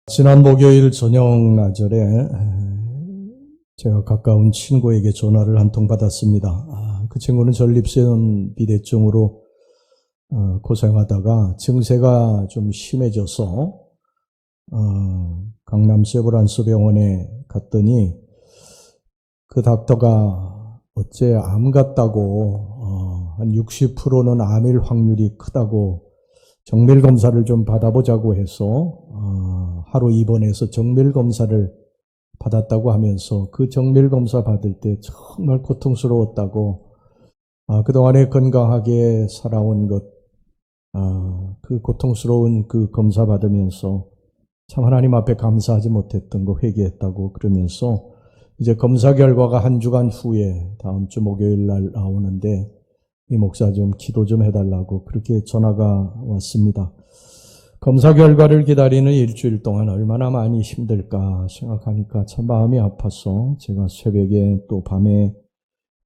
지난 목요일 저녁 나절에 제가 가까운 친구에게 전화를 한 통 받았습니다. 그 친구는 전립선 비대증으로 고생하다가 증세가 좀 심해져서 강남 세브란스 병원에 갔더니 그 닥터가 어째 암 같다고 한 60%는 암일 확률이 크다고 정밀 검사를 좀 받아보자고 해서 하루 입원해서 정밀 검사를 받았다고 하면서 그 정밀 검사 받을 때 정말 고통스러웠다고 그동안에 건강하게 살아온 것, 그 고통스러운 그 검사 받으면서 참 하나님 앞에 감사하지 못했던 거 회개했다고 그러면서 이제 검사 결과가 한 주간 후에 다음 주 목요일 날 나오는데 이 목사 좀 기도 좀 해달라고 그렇게 전화가 왔습니다. 검사 결과를 기다리는 일주일 동안 얼마나 많이 힘들까 생각하니까 참 마음이 아파서 제가 새벽에 또 밤에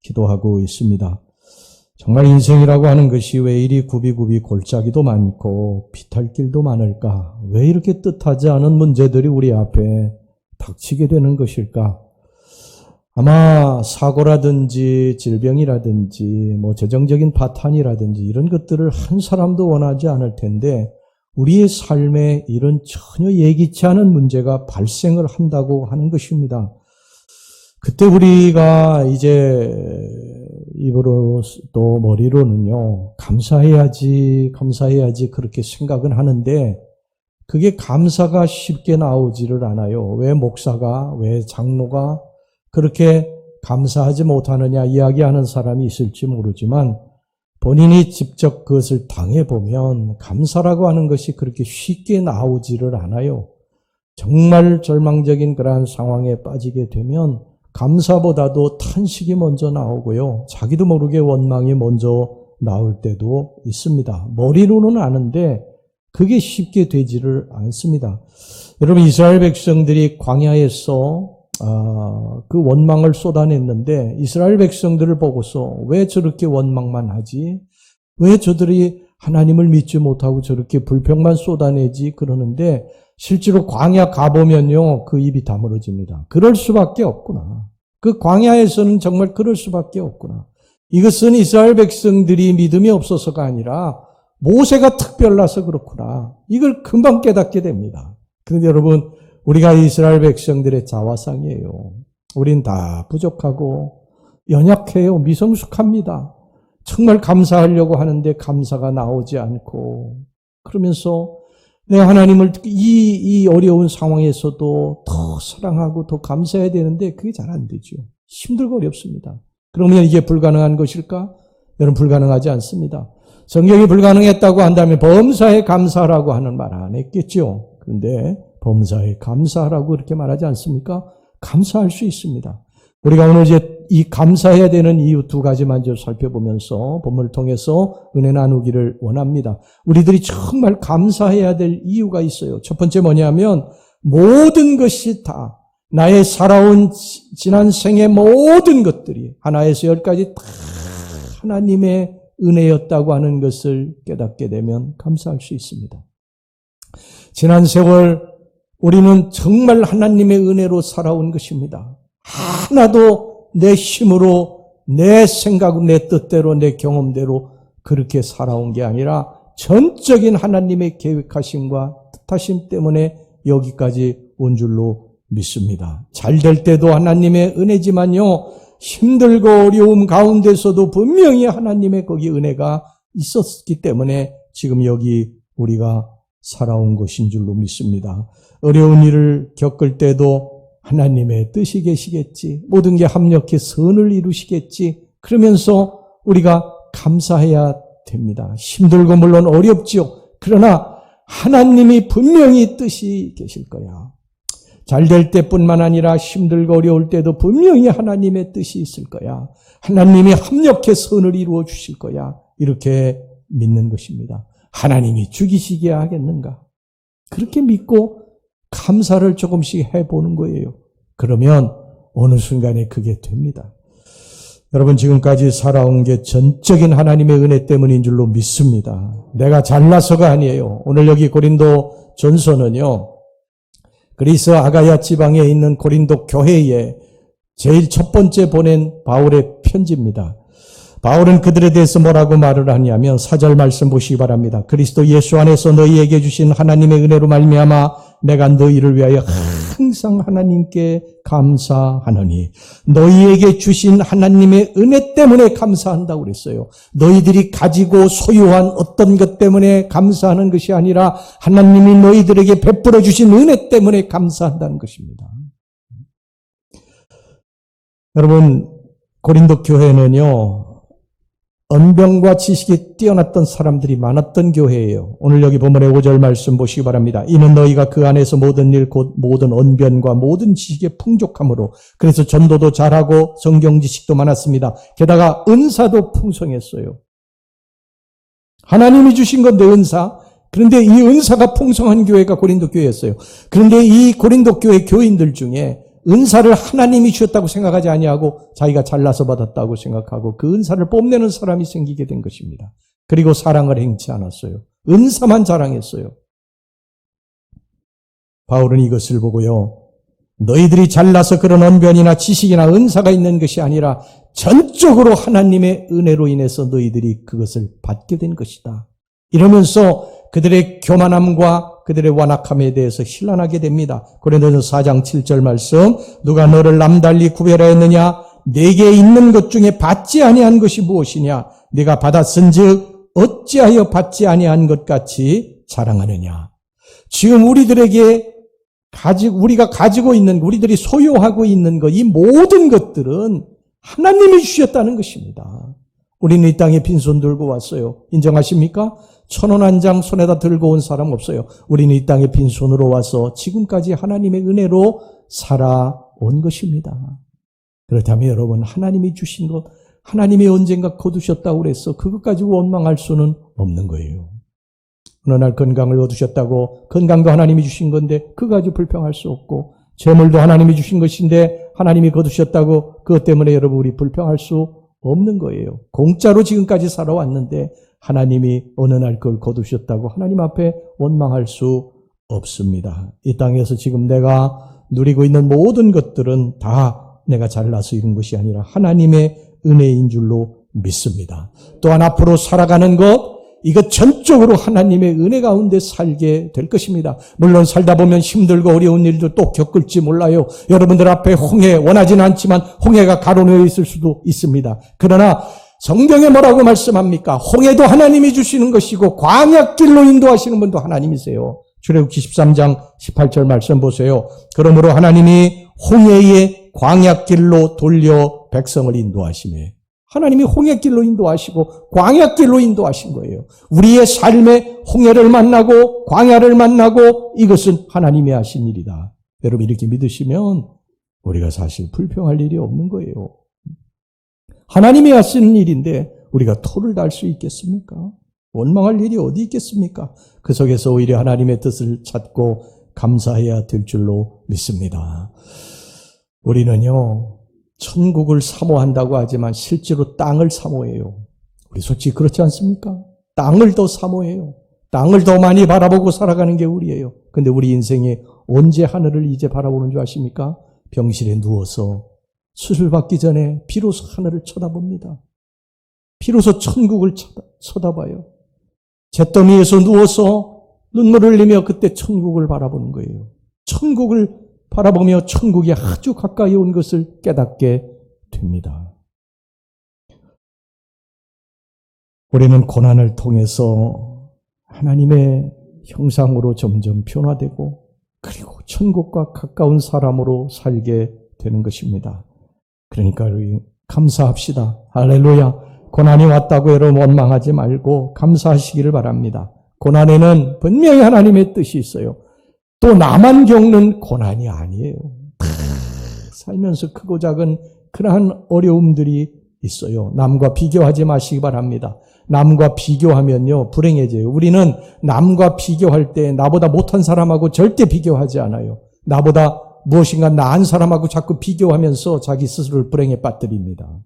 기도하고 있습니다. 정말 인생이라고 하는 것이 왜 이리 굽이굽이 골짜기도 많고 비탈길도 많을까? 왜 이렇게 뜻하지 않은 문제들이 우리 앞에 닥치게 되는 것일까? 아마 사고라든지 질병이라든지 재정적인 파탄이라든지 이런 것들을 한 사람도 원하지 않을 텐데 우리의 삶에 이런 전혀 예기치 않은 문제가 발생을 한다고 하는 것입니다. 그때 우리가 이제 입으로 또 머리로는요, 감사해야지 그렇게 생각은 하는데 그게 감사가 쉽게 나오지를 않아요. 왜 목사가, 왜 장로가 그렇게 감사하지 못하느냐 이야기하는 사람이 있을지 모르지만 본인이 직접 그것을 당해보면 감사라고 하는 것이 그렇게 쉽게 나오지를 않아요. 정말 절망적인 그러한 상황에 빠지게 되면 감사보다도 탄식이 먼저 나오고요. 자기도 모르게 원망이 먼저 나올 때도 있습니다. 머리로는 아는데 그게 쉽게 되지를 않습니다. 여러분, 이스라엘 백성들이 광야에서 그 원망을 쏟아냈는데 이스라엘 백성들을 보고서 왜 저렇게 원망만 하지? 왜 저들이 하나님을 믿지 못하고 저렇게 불평만 쏟아내지? 그러는데 실제로 광야 가보면요, 그 입이 다물어집니다. 그럴 수밖에 없구나. 그 광야에서는 정말 그럴 수밖에 없구나. 이것은 이스라엘 백성들이 믿음이 없어서가 아니라 모세가 특별나서 그렇구나. 이걸 금방 깨닫게 됩니다. 그런데 여러분, 우리가 이스라엘 백성들의 자화상이에요. 우린 다 부족하고 연약해요. 미성숙합니다. 정말 감사하려고 하는데 감사가 나오지 않고 그러면서 내 하나님을 이 어려운 상황에서도 더 사랑하고 더 감사해야 되는데 그게 잘 안 되죠. 힘들고 어렵습니다. 그러면 이게 불가능한 것일까? 여러분, 불가능하지 않습니다. 성경이 불가능했다고 한다면 범사에 감사라고 하는 말 안 했겠죠. 그런데 범사에 감사하라고 이렇게 말하지 않습니까? 감사할 수 있습니다. 우리가 오늘 이제 이 감사해야 되는 이유 두 가지만 좀 살펴보면서 본문을 통해서 은혜 나누기를 원합니다. 우리들이 정말 감사해야 될 이유가 있어요. 첫 번째 뭐냐면 모든 것이 다 나의 살아온 지난 생의 모든 것들이 하나에서 열까지 다 하나님의 은혜였다고 하는 것을 깨닫게 되면 감사할 수 있습니다. 지난 세월 우리는 정말 하나님의 은혜로 살아온 것입니다. 하나도 내 힘으로, 내 생각, 내 뜻대로, 내 경험대로 그렇게 살아온 게 아니라 전적인 하나님의 계획하심과 뜻하심 때문에 여기까지 온 줄로 믿습니다. 잘 될 때도 하나님의 은혜지만요, 힘들고 어려움 가운데서도 분명히 하나님의 거기 은혜가 있었기 때문에 지금 여기 우리가 살아온 것인 줄로 믿습니다. 어려운 일을 겪을 때도 하나님의 뜻이 계시겠지. 모든 게 합력해 선을 이루시겠지. 그러면서 우리가 감사해야 됩니다. 힘들고 물론 어렵지요. 그러나 하나님이 분명히 뜻이 계실 거야. 잘 될 때뿐만 아니라 힘들고 어려울 때도 분명히 하나님의 뜻이 있을 거야. 하나님이 합력해 선을 이루어 주실 거야. 이렇게 믿는 것입니다. 하나님이 죽이시게 하겠는가? 그렇게 믿고 감사를 조금씩 해보는 거예요. 그러면 어느 순간에 그게 됩니다. 여러분, 지금까지 살아온 게 전적인 하나님의 은혜 때문인 줄로 믿습니다. 내가 잘나서가 아니에요. 오늘 여기 고린도 전서는요, 그리스 아가야 지방에 있는 고린도 교회에 제일 첫 번째 보낸 바울의 편지입니다. 바울은 그들에 대해서 뭐라고 말을 하냐면 4절 말씀 보시기 바랍니다. 그리스도 예수 안에서 너희에게 주신 하나님의 은혜로 말미암아 내가 너희를 위하여 항상 하나님께 감사하노니, 너희에게 주신 하나님의 은혜 때문에 감사한다고 그랬어요. 너희들이 가지고 소유한 어떤 것 때문에 감사하는 것이 아니라 하나님이 너희들에게 베풀어 주신 은혜 때문에 감사한다는 것입니다. 여러분, 고린도 교회는요, 언변과 지식이 뛰어났던 사람들이 많았던 교회예요. 오늘 여기 본문의 5절 말씀 보시기 바랍니다. 이는 너희가 그 안에서 모든 일 곧 모든 언변과 모든 지식에 풍족함으로, 그래서 전도도 잘하고 성경 지식도 많았습니다. 게다가 은사도 풍성했어요. 하나님이 주신 건데 은사. 그런데 이 은사가 풍성한 교회가 고린도 교회였어요. 그런데 이 고린도 교회 교인들 중에 은사를 하나님이 주셨다고 생각하지 아니하고 자기가 잘나서 받았다고 생각하고 그 은사를 뽐내는 사람이 생기게 된 것입니다. 그리고 사랑을 행치 않았어요. 은사만 자랑했어요. 바울은 이것을 보고요, 너희들이 잘나서 그런 언변이나 지식이나 은사가 있는 것이 아니라 전적으로 하나님의 은혜로 인해서 너희들이 그것을 받게 된 것이다. 이러면서 그들의 교만함과 그들의 완악함에 대해서 신란하게 됩니다. 고린도전서 4장 7절 말씀, 누가 너를 남달리 구별하였느냐? 내게 있는 것 중에 받지 아니한 것이 무엇이냐? 네가 받았은즉 어찌하여 받지 아니한 것 같이 자랑하느냐? 지금 우리가 가지고 있는, 우리들이 소유하고 있는 것, 이 모든 것들은 하나님이 주셨다는 것입니다. 우리는 이 땅에 빈손 들고 왔어요. 인정하십니까? 1,000원 한 장 손에다 들고 온 사람 없어요. 우리는 이 땅에 빈손으로 와서 지금까지 하나님의 은혜로 살아온 것입니다. 그렇다면 여러분, 하나님이 주신 것, 하나님이 언젠가 거두셨다고 그래서 그것 가지고 원망할 수는 없는 거예요. 어느 날 건강을 얻으셨다고, 건강도 하나님이 주신 건데 그거 가지고 불평할 수 없고, 재물도 하나님이 주신 것인데 하나님이 거두셨다고 그것 때문에 여러분 우리 불평할 수 없는 거예요. 공짜로 지금까지 살아왔는데 하나님이 어느 날 그걸 거두셨다고 하나님 앞에 원망할 수 없습니다. 이 땅에서 지금 내가 누리고 있는 모든 것들은 다 내가 잘나서 이룬 것이 아니라 하나님의 은혜인 줄로 믿습니다. 또한 앞으로 살아가는 것, 이것 전적으로 하나님의 은혜 가운데 살게 될 것입니다. 물론 살다 보면 힘들고 어려운 일도 또 겪을지 몰라요. 여러분들 앞에 홍해, 원하지는 않지만 홍해가 가로놓여 있을 수도 있습니다. 그러나 성경에 뭐라고 말씀합니까? 홍해도 하나님이 주시는 것이고 광야길로 인도하시는 분도 하나님이세요. 출애굽기 13장 18절 말씀 보세요. 그러므로 하나님이 홍해의 광야길로 돌려 백성을 인도하시매, 하나님이 홍해길로 인도하시고 광야길로 인도하신 거예요. 우리의 삶에 홍해를 만나고 광야를 만나고 이것은 하나님이 하신 일이다. 여러분 이렇게 믿으시면 우리가 사실 불평할 일이 없는 거예요. 하나님이 하시는 일인데 우리가 토를 달 수 있겠습니까? 원망할 일이 어디 있겠습니까? 그 속에서 오히려 하나님의 뜻을 찾고 감사해야 될 줄로 믿습니다. 우리는요, 천국을 사모한다고 하지만 실제로 땅을 사모해요. 우리 솔직히 그렇지 않습니까? 땅을 더 사모해요. 땅을 더 많이 바라보고 살아가는 게 우리예요. 근데 우리 인생에 언제 하늘을 이제 바라보는 줄 아십니까? 병실에 누워서 수술받기 전에 비로소 하늘을 쳐다봅니다. 비로소 천국을 쳐다봐요. 잿더미에서 누워서 눈물을 흘리며 그때 천국을 바라보는 거예요. 천국을 바라보며 천국이 아주 가까이 온 것을 깨닫게 됩니다. 우리는 고난을 통해서 하나님의 형상으로 점점 변화되고 그리고 천국과 가까운 사람으로 살게 되는 것입니다. 그러니까 우리 감사합시다. 할렐루야. 고난이 왔다고 여러분 원망하지 말고 감사하시기를 바랍니다. 고난에는 분명히 하나님의 뜻이 있어요. 또 나만 겪는 고난이 아니에요. 살면서 크고 작은 그러한 어려움들이 있어요. 남과 비교하지 마시기 바랍니다. 남과 비교하면요 불행해져요. 우리는 남과 비교할 때 나보다 못한 사람하고 절대 비교하지 않아요. 나보다 무엇인가 나은 사람하고 자꾸 비교하면서 자기 스스로를 불행에 빠뜨립니다.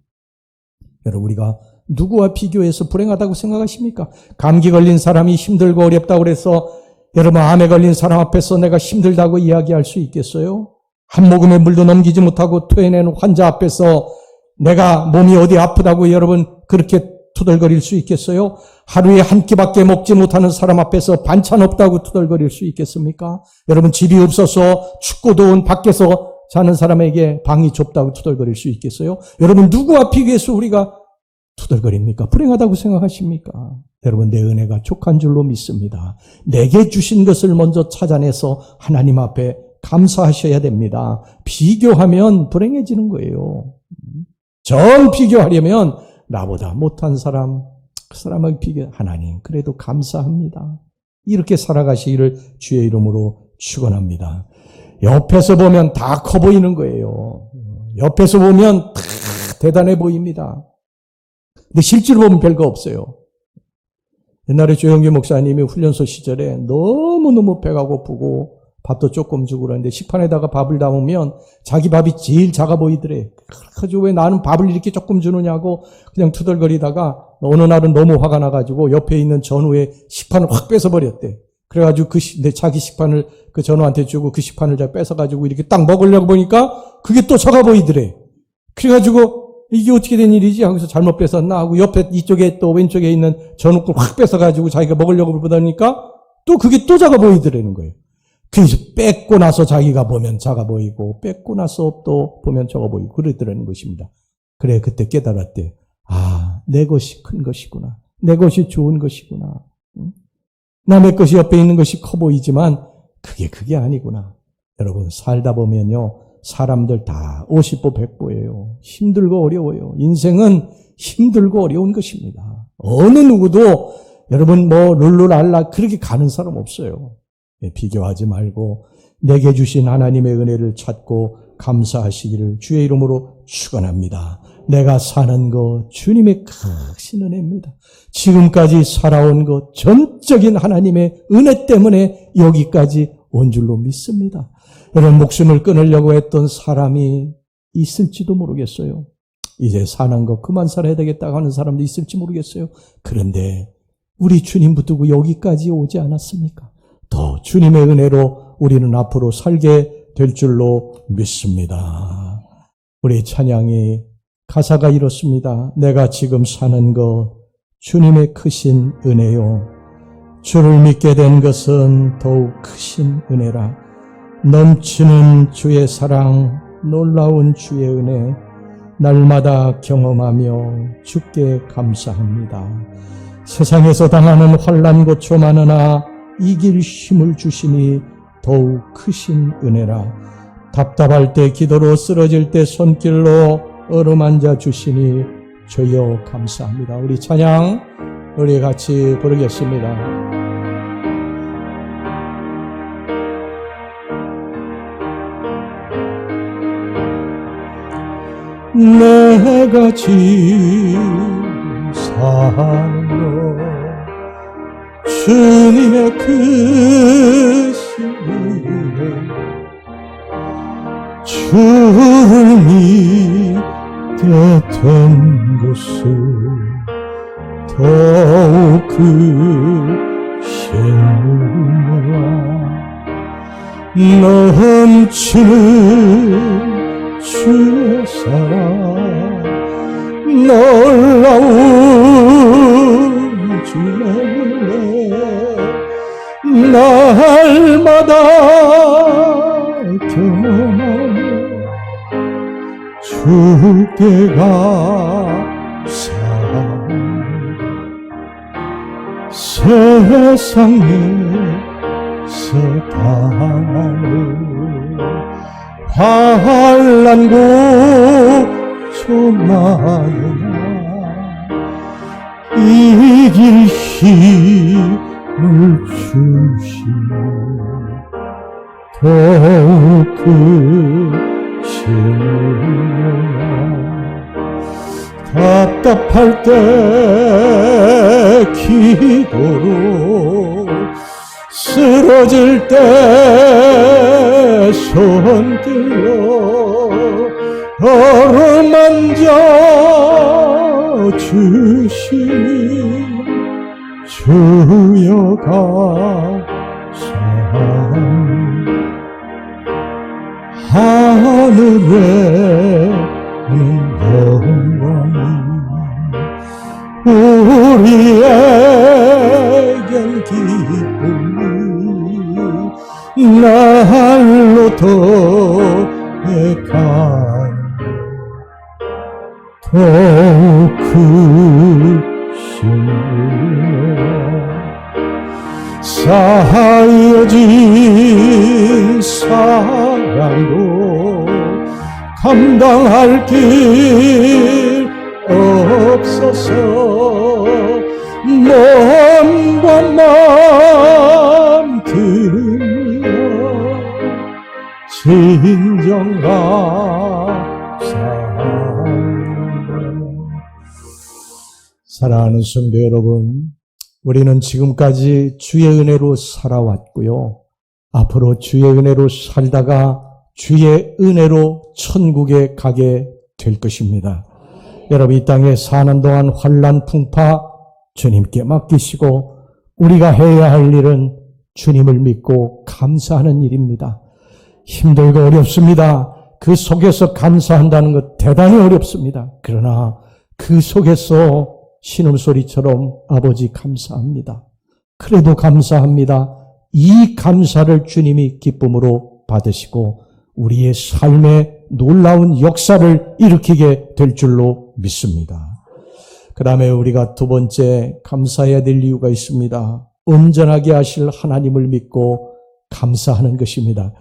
여러분 우리가 누구와 비교해서 불행하다고 생각하십니까? 감기 걸린 사람이 힘들고 어렵다고 해서 여러분, 암에 걸린 사람 앞에서 내가 힘들다고 이야기할 수 있겠어요? 한 모금의 물도 넘기지 못하고 토해내는 환자 앞에서 내가 몸이 어디 아프다고 여러분 그렇게 투덜거릴 수 있겠어요? 하루에 한 끼밖에 먹지 못하는 사람 앞에서 반찬 없다고 투덜거릴 수 있겠습니까? 여러분, 집이 없어서 춥고 더운 밖에서 사는 사람에게 방이 좁다고 투덜거릴 수 있겠어요? 여러분, 누구 앞에 위해서 우리가 투덜거립니까? 불행하다고 생각하십니까? 여러분, 내 은혜가 족한 줄로 믿습니다. 내게 주신 것을 먼저 찾아내서 하나님 앞에 감사하셔야 됩니다. 비교하면 불행해지는 거예요. 정 비교하려면 나보다 못한 사람, 그 사람을 비교, 하나님, 그래도 감사합니다. 이렇게 살아가시기를 주의 이름으로 축원합니다. 옆에서 보면 다 커 보이는 거예요. 옆에서 보면 다 대단해 보입니다. 근데 실제로 보면 별거 없어요. 옛날에 조영규 목사님이 훈련소 시절에 너무너무 배가 고프고 밥도 조금 주고 그러는데 식판에다가 밥을 담으면 자기 밥이 제일 작아 보이더래. 그래가지고 왜 나는 밥을 이렇게 조금 주느냐고 그냥 투덜거리다가 어느 날은 너무 화가 나가지고 옆에 있는 전우의 식판을 확 뺏어버렸대. 그래가지고 내 자기 식판을 그 전우한테 주고 그 식판을 다 뺏어가지고 이렇게 딱 먹으려고 보니까 그게 또 작아 보이더래. 그래가지고 이게 어떻게 된 일이지? 하고서 잘못 뺏었나 하고 옆에 이쪽에 또 왼쪽에 있는 전우 걸 확 뺏어가지고 자기가 먹으려고 보다니까 또 그게 또 작아 보이더라는 거예요. 그래서 뺏고 나서 자기가 보면 작아 보이고 뺏고 나서 또 보면 적어 보이고 그러더라는 것입니다. 그래, 그때 깨달았대. 아, 내 것이 큰 것이구나. 내 것이 좋은 것이구나. 남의 것이 옆에 있는 것이 커 보이지만 그게 아니구나. 여러분, 살다 보면요, 사람들 다 50보 100보예요. 힘들고 어려워요. 인생은 힘들고 어려운 것입니다. 어느 누구도 여러분 룰루랄라 그렇게 가는 사람 없어요. 비교하지 말고 내게 주신 하나님의 은혜를 찾고 감사하시기를 주의 이름으로 축원합니다. 내가 사는 것 주님의 크신 은혜입니다. 지금까지 살아온 것 전적인 하나님의 은혜 때문에 여기까지 온 줄로 믿습니다. 여러분, 목숨을 끊으려고 했던 사람이 있을지도 모르겠어요. 이제 사는 거 그만 살아야 되겠다고 하는 사람도 있을지 모르겠어요. 그런데 우리 주님 붙들고 여기까지 오지 않았습니까? 더 주님의 은혜로 우리는 앞으로 살게 될 줄로 믿습니다. 우리 찬양이 가사가 이렇습니다. 내가 지금 사는 것 주님의 크신 은혜요. 주를 믿게 된 것은 더욱 크신 은혜라. 넘치는 주의 사랑, 놀라운 주의 은혜, 날마다 경험하며 주께 감사합니다. 세상에서 당하는 환난 고초 많으나 이길 힘을 주시니 더욱 크신 은혜라. 답답할 때 기도로 쓰러질 때 손길로 어루만져 주시니 주여 감사합니다. 우리 찬양 우리 같이 부르겠습니다. 내가 지금 사는 것 주님의 크신 은혜, 주를 믿게 된 것을 더욱 크신 은혜와 넘치는 주의 사랑, 놀라운 주의 은혜, 날마다 경험하며 주께 감사합니다. 세상에서 당하는 환난 고초 많으나 이길 힘을 주시니 더욱 크신 은혜라. 답답할 때 기도로 쓰러질 때 손길로 어루만져 주시니 주여 참 하늘에 영광이 우리에겐 기쁨이 날로 더해간 더욱 크신 쌓여진 사랑도 감당할 길 없어서 몸과 마음 들으며 진정 감사합니다. 사랑하는 성도 여러분, 우리는 지금까지 주의 은혜로 살아왔고요. 앞으로 주의 은혜로 살다가 주의 은혜로 천국에 가게 될 것입니다. 여러분, 이 땅에 사는 동안 환난 풍파 주님께 맡기시고 우리가 해야 할 일은 주님을 믿고 감사하는 일입니다. 힘들고 어렵습니다. 그 속에서 감사한다는 것 대단히 어렵습니다. 그러나 그 속에서 신음소리처럼 아버지 감사합니다. 그래도 감사합니다. 이 감사를 주님이 기쁨으로 받으시고 우리의 삶에 놀라운 역사를 일으키게 될 줄로 믿습니다. 그 다음에 우리가 두 번째 감사해야 될 이유가 있습니다. 온전하게 하실 하나님을 믿고 감사하는 것입니다.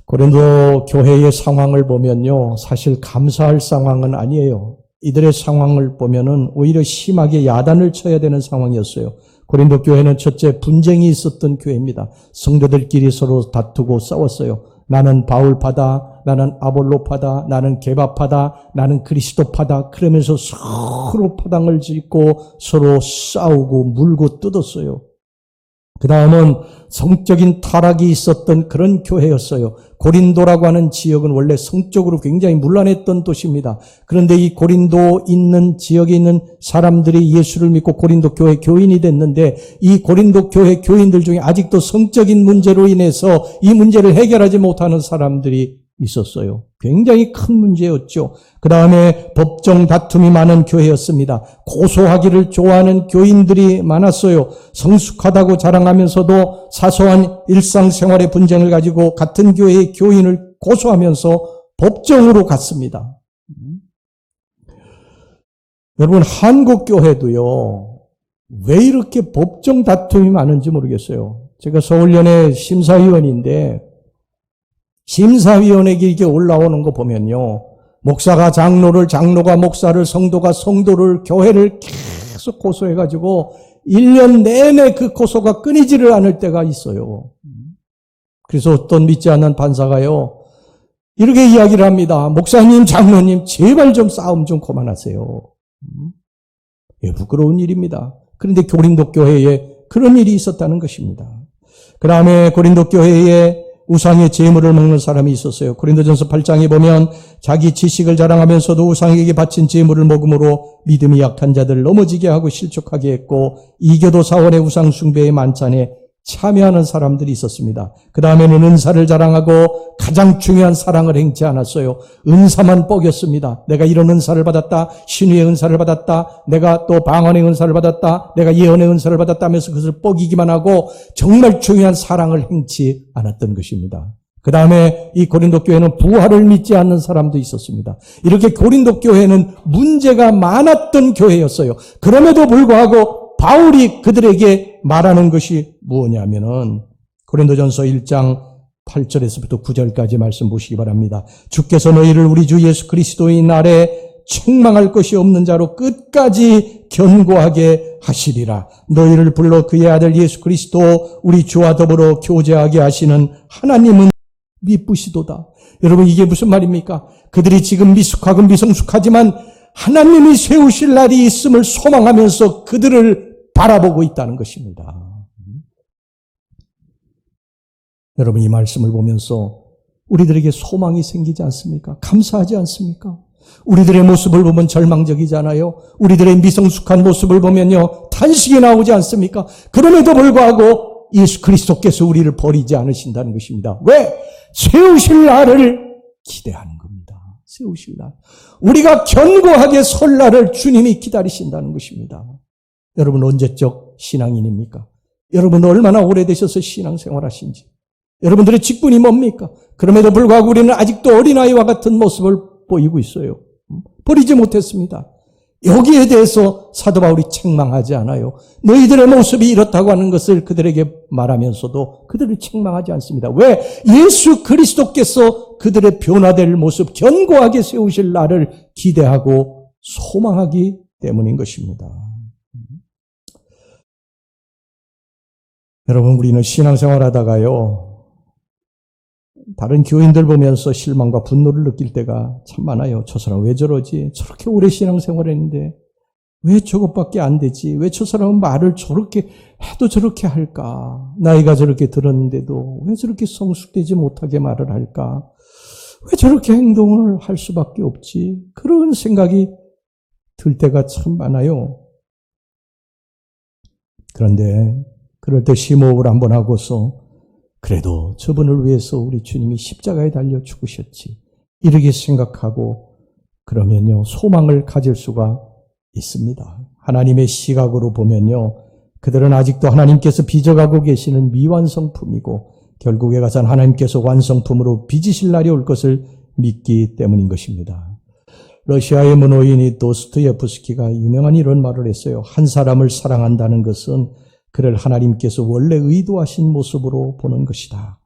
고린도 교회의 상황을 보면요, 사실 감사할 상황은 아니에요. 이들의 상황을 보면은 오히려 심하게 야단을 쳐야 되는 상황이었어요. 고린도 교회는 첫째 분쟁이 있었던 교회입니다. 성도들끼리 서로 다투고 싸웠어요. 나는 바울파다, 나는 아볼로파다, 나는 게바파다, 나는 그리스도파다. 그러면서 서로 파당을 짓고 서로 싸우고 물고 뜯었어요. 그 다음은 성적인 타락이 있었던 그런 교회였어요. 고린도라고 하는 지역은 원래 성적으로 굉장히 문란했던 도시입니다. 그런데 이 고린도 있는 지역에 있는 사람들이 예수를 믿고 고린도 교회 교인이 됐는데 이 고린도 교회 교인들 중에 아직도 성적인 문제로 인해서 이 문제를 해결하지 못하는 사람들이 있었어요. 굉장히 큰 문제였죠. 그 다음에 법정 다툼이 많은 교회였습니다. 고소하기를 좋아하는 교인들이 많았어요. 성숙하다고 자랑하면서도 사소한 일상생활의 분쟁을 가지고 같은 교회의 교인을 고소하면서 법정으로 갔습니다. 여러분, 한국 교회도요, 왜 이렇게 법정 다툼이 많은지 모르겠어요. 제가 서울연의 심사위원인데 심사위원에게 이렇게 올라오는 거 보면요, 목사가 장로를, 장로가 목사를, 성도가 성도를, 교회를 계속 고소해가지고 1년 내내 그 고소가 끊이지를 않을 때가 있어요. 그래서 어떤 믿지 않는 판사가요, 이렇게 이야기를 합니다. 목사님, 장로님, 제발 좀 싸움 좀 그만하세요. 예, 부끄러운 일입니다. 그런데 고린도 교회에 그런 일이 있었다는 것입니다. 그 다음에 고린도 교회에 우상의 제물을 먹는 사람이 있었어요. 고린도전서 8장에 보면 자기 지식을 자랑하면서도 우상에게 바친 제물을 먹음으로 믿음이 약한 자들을 넘어지게 하고 실족하게 했고 이교도 사원의 우상 숭배의 만찬에 참여하는 사람들이 있었습니다. 그 다음에는 은사를 자랑하고 가장 중요한 사랑을 행치 않았어요. 은사만 뽀겼습니다. 내가 이런 은사를 받았다, 신유의 은사를 받았다, 내가 또 방언의 은사를 받았다, 내가 예언의 은사를 받았다 하면서 그것을 뽀기기만 하고 정말 중요한 사랑을 행치 않았던 것입니다. 그 다음에 이 고린도 교회는 부활을 믿지 않는 사람도 있었습니다. 이렇게 고린도 교회는 문제가 많았던 교회였어요. 그럼에도 불구하고 바울이 그들에게 말하는 것이 무엇이냐면은 고린도전서 1장 8절에서부터 9절까지 말씀 보시기 바랍니다. 주께서 너희를 우리 주 예수 그리스도의 날에 책망할 것이 없는 자로 끝까지 견고하게 하시리라. 너희를 불러 그의 아들 예수 그리스도 우리 주와 더불어 교제하게 하시는 하나님은 미쁘시도다. 여러분, 이게 무슨 말입니까? 그들이 지금 미숙하고 미성숙하지만 하나님이 세우실 날이 있음을 소망하면서 그들을 바라보고 있다는 것입니다. 여러분, 이 말씀을 보면서 우리들에게 소망이 생기지 않습니까? 감사하지 않습니까? 우리들의 모습을 보면 절망적이잖아요. 우리들의 미성숙한 모습을 보면요, 탄식이 나오지 않습니까? 그럼에도 불구하고 예수 그리스도께서 우리를 버리지 않으신다는 것입니다. 왜? 세우실 날을 기대하는 겁니다. 세우실 날. 우리가 견고하게 설 날을 주님이 기다리신다는 것입니다. 여러분 언제적 신앙인입니까? 여러분 얼마나 오래되셔서 신앙생활 하신지. 여러분들의 직분이 뭡니까? 그럼에도 불구하고 우리는 아직도 어린아이와 같은 모습을 보이고 있어요. 버리지 못했습니다. 여기에 대해서 사도 바울이 책망하지 않아요. 너희들의 모습이 이렇다고 하는 것을 그들에게 말하면서도 그들을 책망하지 않습니다. 왜? 예수 그리스도께서 그들의 변화될 모습, 견고하게 세우실 날을 기대하고 소망하기 때문인 것입니다. 여러분, 우리는 신앙생활 하다가요, 다른 교인들 보면서 실망과 분노를 느낄 때가 참 많아요. 저 사람 왜 저러지? 저렇게 오래 신앙생활 했는데 왜 저것밖에 안 되지? 왜 저 사람은 말을 저렇게 해도 저렇게 할까? 나이가 저렇게 들었는데도 왜 저렇게 성숙되지 못하게 말을 할까? 왜 저렇게 행동을 할 수밖에 없지? 그런 생각이 들 때가 참 많아요. 그런데 그럴 때 심호흡을 한번 하고서 그래도 저분을 위해서 우리 주님이 십자가에 달려 죽으셨지. 이렇게 생각하고 그러면요, 소망을 가질 수가 있습니다. 하나님의 시각으로 보면요, 그들은 아직도 하나님께서 빚어가고 계시는 미완성품이고 결국에 가서는 하나님께서 완성품으로 빚으실 날이 올 것을 믿기 때문인 것입니다. 러시아의 문호인이 도스토예프스키가 유명한 이런 말을 했어요. 한 사람을 사랑한다는 것은 그를 하나님께서 원래 의도하신 모습으로 보는 것이다.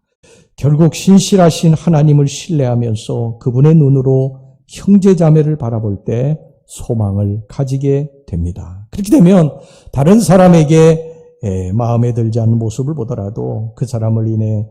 결국 신실하신 하나님을 신뢰하면서 그분의 눈으로 형제자매를 바라볼 때 소망을 가지게 됩니다. 그렇게 되면 다른 사람에게 마음에 들지 않는 모습을 보더라도 그 사람을 인해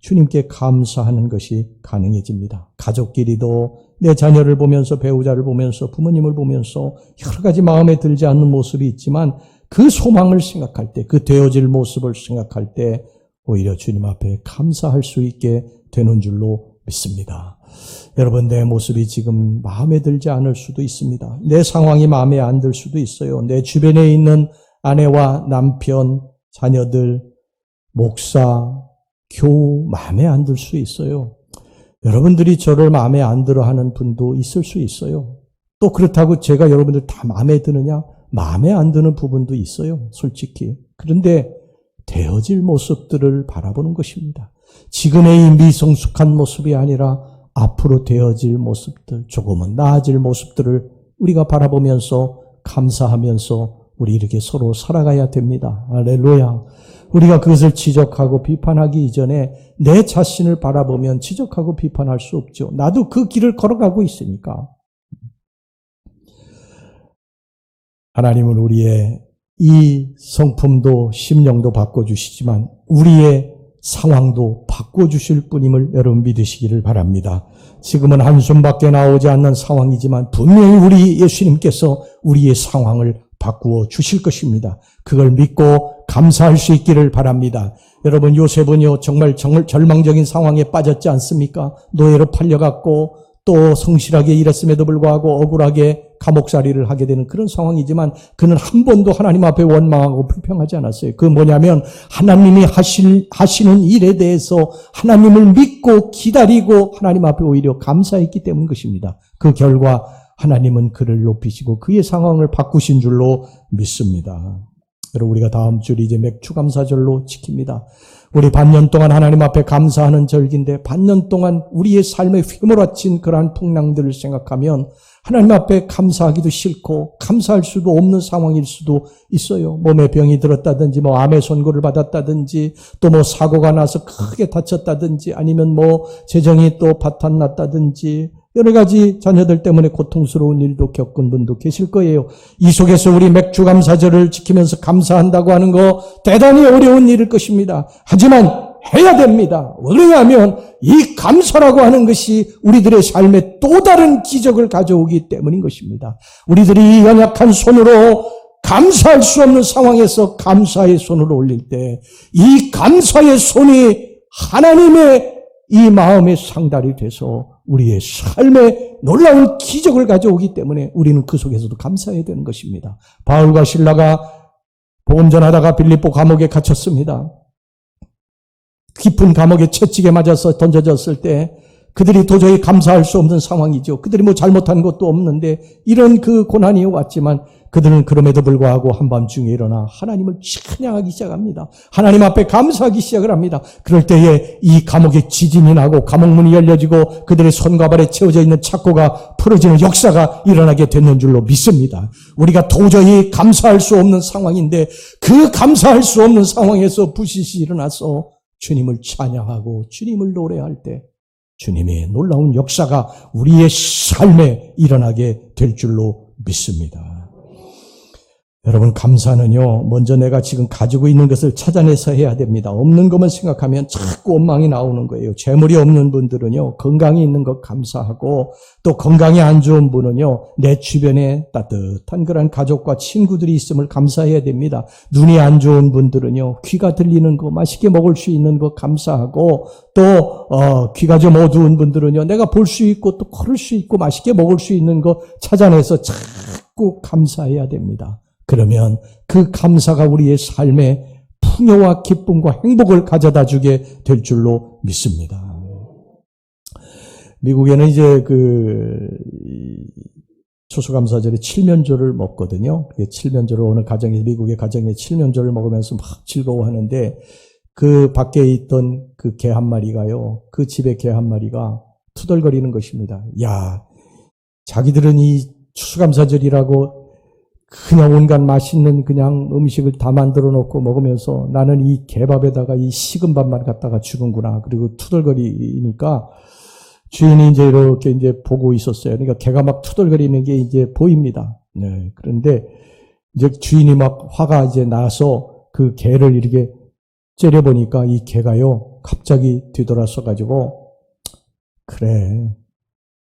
주님께 감사하는 것이 가능해집니다. 가족끼리도 내 자녀를 보면서, 배우자를 보면서, 부모님을 보면서 여러 가지 마음에 들지 않는 모습이 있지만 그 소망을 생각할 때, 그 되어질 모습을 생각할 때 오히려 주님 앞에 감사할 수 있게 되는 줄로 믿습니다. 여러분, 내 모습이 지금 마음에 들지 않을 수도 있습니다. 내 상황이 마음에 안 들 수도 있어요. 내 주변에 있는 아내와 남편, 자녀들, 목사, 교우 마음에 안 들 수 있어요. 여러분들이 저를 마음에 안 들어 하는 분도 있을 수 있어요. 또 그렇다고 제가 여러분들 다 마음에 드느냐? 마음에 안 드는 부분도 있어요, 솔직히. 그런데 되어질 모습들을 바라보는 것입니다. 지금의 이 미성숙한 모습이 아니라 앞으로 되어질 모습들, 조금은 나아질 모습들을 우리가 바라보면서 감사하면서 우리 이렇게 서로 살아가야 됩니다. 할렐루야. 우리가 그것을 지적하고 비판하기 이전에 내 자신을 바라보면 지적하고 비판할 수 없죠. 나도 그 길을 걸어가고 있으니까. 하나님은 우리의 이 성품도 심령도 바꿔주시지만 우리의 상황도 바꿔주실 분임을 여러분 믿으시기를 바랍니다. 지금은 한숨밖에 나오지 않는 상황이지만 분명히 우리 예수님께서 우리의 상황을 바꾸어 주실 것입니다. 그걸 믿고 감사할 수 있기를 바랍니다. 여러분, 요셉은요 정말 절망적인 상황에 빠졌지 않습니까? 노예로 팔려갔고 또 성실하게 일했음에도 불구하고 억울하게 감옥살이를 하게 되는 그런 상황이지만 그는 한 번도 하나님 앞에 원망하고 불평하지 않았어요. 그 뭐냐면 하나님이 하시는 일에 대해서 하나님을 믿고 기다리고 하나님 앞에 오히려 감사했기 때문인 것입니다. 그 결과 하나님은 그를 높이시고 그의 상황을 바꾸신 줄로 믿습니다. 여러분, 우리가 다음 주 이제 맥주감사절로 지킵니다. 우리 반년 동안 하나님 앞에 감사하는 절기인데 반년 동안 우리의 삶에 휘몰아친 그러한 풍랑들을 생각하면 하나님 앞에 감사하기도 싫고 감사할 수도 없는 상황일 수도 있어요. 몸에 병이 들었다든지 암의 선고를 받았다든지 또 사고가 나서 크게 다쳤다든지 아니면 재정이 또 파탄났다든지 여러 가지 자녀들 때문에 고통스러운 일도 겪은 분도 계실 거예요. 이 속에서 우리 맥주감사절을 지키면서 감사한다고 하는 거 대단히 어려운 일일 것입니다. 하지만 해야 됩니다. 왜냐하면 이 감사라고 하는 것이 우리들의 삶에 또 다른 기적을 가져오기 때문인 것입니다. 우리들이 이 연약한 손으로 감사할 수 없는 상황에서 감사의 손을 올릴 때 이 감사의 손이 하나님의 이 마음의 상달이 돼서 우리의 삶에 놀라운 기적을 가져오기 때문에 우리는 그 속에서도 감사해야 되는 것입니다. 바울과 실라가 복음 전하다가 빌립보 감옥에 갇혔습니다. 깊은 감옥에 채찍에 맞아서 던져졌을 때 그들이 도저히 감사할 수 없는 상황이죠. 그들이 뭐 잘못한 것도 없는데 이런 그 고난이 왔지만 그들은 그럼에도 불구하고 한밤중에 일어나 하나님을 찬양하기 시작합니다. 하나님 앞에 감사하기 시작을 합니다. 그럴 때에 이 감옥에 지진이 나고 감옥문이 열려지고 그들의 손과 발에 채워져 있는 착고가 풀어지는 역사가 일어나게 됐는 줄로 믿습니다. 우리가 도저히 감사할 수 없는 상황인데 그 감사할 수 없는 상황에서 부시시 일어나서 주님을 찬양하고 주님을 노래할 때 주님의 놀라운 역사가 우리의 삶에 일어나게 될 줄로 믿습니다. 여러분, 감사는요, 먼저 내가 지금 가지고 있는 것을 찾아내서 해야 됩니다. 없는 것만 생각하면 자꾸 원망이 나오는 거예요. 재물이 없는 분들은요, 건강이 있는 것 감사하고, 또 건강이 안 좋은 분은요, 내 주변에 따뜻한 그런 가족과 친구들이 있음을 감사해야 됩니다. 눈이 안 좋은 분들은요, 귀가 들리는 거, 맛있게 먹을 수 있는 거 감사하고, 또 귀가 좀 어두운 분들은요, 내가 볼 수 있고 또 걸을 수 있고 맛있게 먹을 수 있는 거 찾아내서 자꾸 감사해야 됩니다. 그러면 그 감사가 우리의 삶에 풍요와 기쁨과 행복을 가져다 주게 될 줄로 믿습니다. 미국에는 이제 추수감사절에 칠면조를 먹거든요. 칠면조를 어느 가정에, 미국의 가정에 칠면조를 먹으면서 막 즐거워하는데 그 밖에 있던 그 개 한 마리가요, 그 집의 개 한 마리가 투덜거리는 것입니다. 야, 자기들은 이 추수감사절이라고 그냥 온갖 맛있는 그냥 음식을 다 만들어 놓고 먹으면서 나는 이 개밥에다가 이 식은 밥만 갖다가 주는구나. 그리고 투덜거리니까 주인이 이제 이렇게 이제 보고 있었어요. 그러니까 개가 막 투덜거리는 게 이제 보입니다. 네. 그런데 이제 주인이 막 화가 이제 나서 그 개를 이렇게 째려보니까 이 개가요, 갑자기 뒤돌아서 가지고, 그래,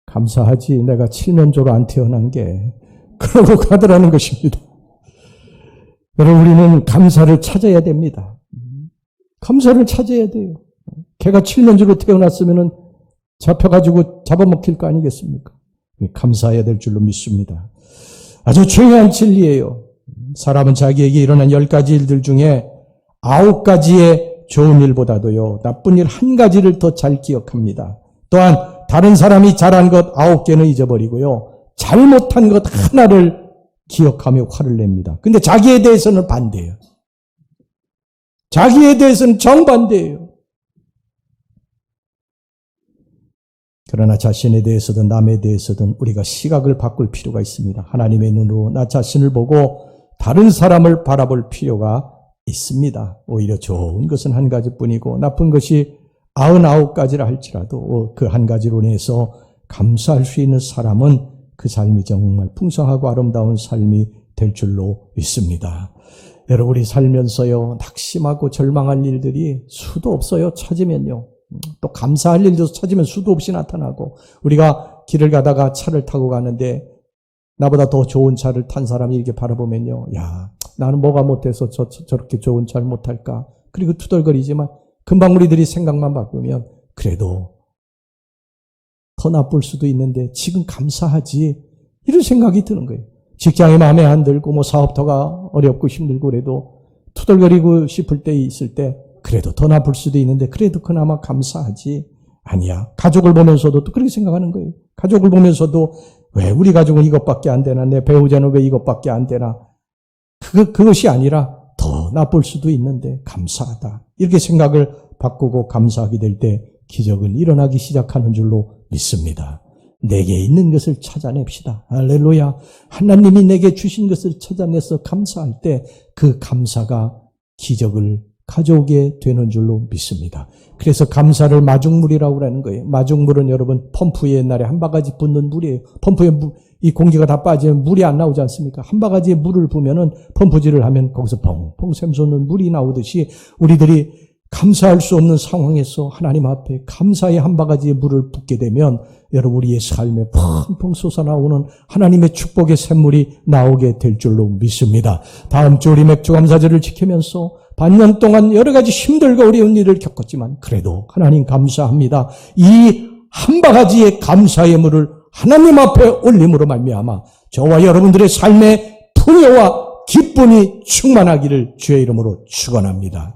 감사하지. 내가 칠면조로 안 태어난 게. 그러고 가더라는 것입니다. 여러분, 우리는 감사를 찾아야 됩니다. 감사를 찾아야 돼요. 개가 칠면조로 태어났으면은 잡혀가지고 잡아먹힐 거 아니겠습니까? 감사해야 될 줄로 믿습니다. 아주 중요한 진리예요. 사람은 자기에게 일어난 10가지 일들 중에 9가지의 좋은 일보다도요, 나쁜 일 1가지를 더 잘 기억합니다. 또한 다른 사람이 잘한 것 9개는 잊어버리고요, 잘못한 것 하나를 기억하며 화를 냅니다. 근데 자기에 대해서는 반대예요. 자기에 대해서는 정반대예요. 그러나 자신에 대해서든 남에 대해서든 우리가 시각을 바꿀 필요가 있습니다. 하나님의 눈으로 나 자신을 보고 다른 사람을 바라볼 필요가 있습니다. 오히려 좋은 것은 1가지뿐이고 나쁜 것이 99가지라 할지라도 그 1가지로 인해서 감사할 수 있는 사람은 그 삶이 정말 풍성하고 아름다운 삶이 될 줄로 믿습니다. 여러분이 살면서요, 낙심하고 절망할 일들이 수도 없어요. 찾으면요. 또 감사할 일도 찾으면 수도 없이 나타나고, 우리가 길을 가다가 차를 타고 가는데 나보다 더 좋은 차를 탄 사람이 이렇게 바라보면요, 야, 나는 뭐가 못해서 저렇게 좋은 차를 못 탈까? 그리고 투덜거리지만 금방 우리들이 생각만 바꾸면 그래도 더 나쁠 수도 있는데 지금 감사하지, 이런 생각이 드는 거예요. 직장이 마음에 안 들고 뭐 사업터가 어렵고 힘들고 그래도 투덜거리고 싶을 때 있을 때 그래도 더 나쁠 수도 있는데 그래도 그나마 감사하지. 아니야. 가족을 보면서도 또 그렇게 생각하는 거예요. 가족을 보면서도 왜 우리 가족은 이것밖에 안 되나, 내 배우자는 왜 이것밖에 안 되나, 그것이 아니라 더 나쁠 수도 있는데 감사하다. 이렇게 생각을 바꾸고 감사하게 될 때 기적은 일어나기 시작하는 줄로 믿습니다. 내게 있는 것을 찾아냅시다. 할렐루야. 하나님이 내게 주신 것을 찾아내서 감사할 때 그 감사가 기적을 가져오게 되는 줄로 믿습니다. 그래서 감사를 마중물이라고 하는 거예요. 마중물은 여러분 펌프에 옛날에 한 바가지 붓는 물이에요. 펌프에 이 공기가 다 빠지면 물이 안 나오지 않습니까? 한 바가지의 물을 부으면은 펌프질을 하면 거기서 펑펑 샘솟는 물이 나오듯이 우리들이 감사할 수 없는 상황에서 하나님 앞에 감사의 한 바가지의 물을 붓게 되면 여러분 우리의 삶에 펑펑 솟아나오는 하나님의 축복의 샘물이 나오게 될 줄로 믿습니다. 다음 주 우리 맥주감사절을 지키면서 반년 동안 여러 가지 힘들고 어려운 일을 겪었지만 그래도 하나님 감사합니다. 이 한 바가지의 감사의 물을 하나님 앞에 올림으로 말미암아 저와 여러분들의 삶에 풍요와 기쁨이 충만하기를 주의 이름으로 축원합니다.